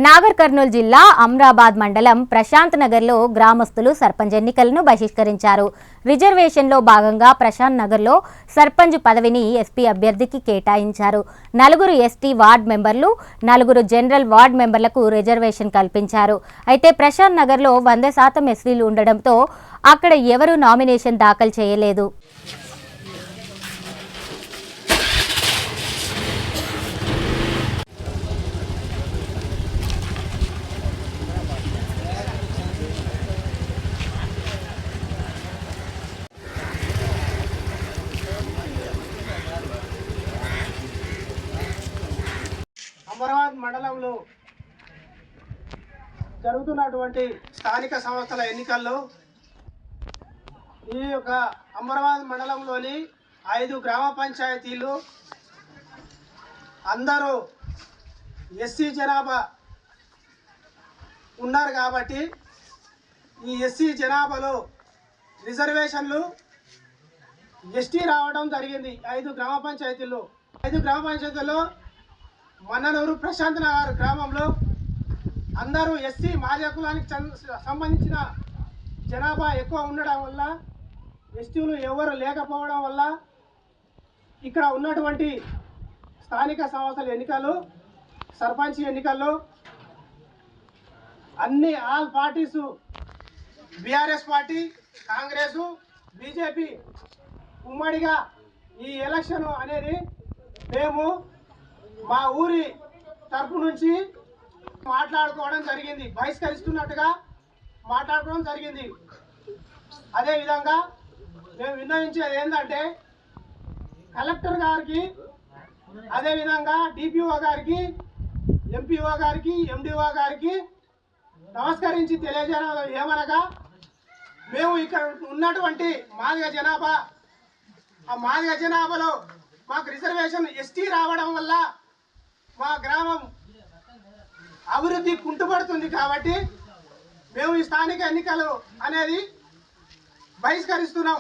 నాగర్ కర్నూలు జిల్లా అమ్రాబాద్ మండలం ప్రశాంత్ నగర్లో గ్రామస్తులు సర్పంచ్ ఎన్నికలను బహిష్కరించారు. రిజర్వేషన్లో భాగంగా ప్రశాంత్ నగర్లో సర్పంచ్ పదవిని ఎస్పీ అభ్యర్థికి కేటాయించారు. 4 ఎస్టీ వార్డ్ మెంబర్లు, 4 జనరల్ వార్డ్ మెంబర్లకు రిజర్వేషన్ కల్పించారు. అయితే ప్రశాంత్ నగర్లో 100% ఎస్టీలు ఉండడంతో అక్కడ ఎవరూ నామినేషన్ దాఖలు చేయలేదు. అమరాబాద్ మండలంలో జరుగుతున్నటువంటి స్థానిక సంస్థల ఎన్నికల్లో ఈ యొక్క అమరాబాద్ మండలంలోని 5 గ్రామ పంచాయతీలు అందరూ ఎస్సీ జనాభా ఉన్నారు కాబట్టి ఈ ఎస్సీ జనాభాలో రిజర్వేషన్లు ఎస్టీ రావడం జరిగింది. 5 గ్రామ పంచాయతీల్లో మన్ననూరు ప్రశాంత్ నగర్ గ్రామంలో అందరూ ఎస్సీ మాదిగ కులానికి సంబంధించిన జనాభా ఎక్కువ ఉండడం వల్ల, ఎస్టీలు ఎవరు లేకపోవడం వల్ల ఇక్కడ ఉన్నటువంటి స్థానిక సంస్థల ఎన్నికలు, సర్పంచ్ ఎన్నికల్లో అన్ని all parties, BRS party, Congress, BJP ఉమ్మడిగా ఈ ఎలక్షన్ అనేది మేము మా ఊరి తరపు నుంచి మాట్లాడుకోవడం జరిగింది, బహిష్కరిస్తున్నట్టుగా మాట్లాడుకోవడం జరిగింది. అదేవిధంగా మేము విన్నవించేది ఏంటంటే కలెక్టర్ గారికి, అదేవిధంగా డిపిఓ గారికి, ఎంపీఓ గారికి, ఎండిఓ గారికి నమస్కరించి తెలియజేయడం ఏమనగా, మేము ఇక్కడ ఉన్నటువంటి మాదిగ జనాభా, ఆ మాదిగ జనాభాలో మాకు రిజర్వేషన్ ఎస్టీ రావడం వల్ల మా గ్రామం అభివృద్ధి కుంటుపడుతుంది. కాబట్టి మేము ఈ స్థానిక ఎన్నికలు అనేది బహిష్కరిస్తున్నాం.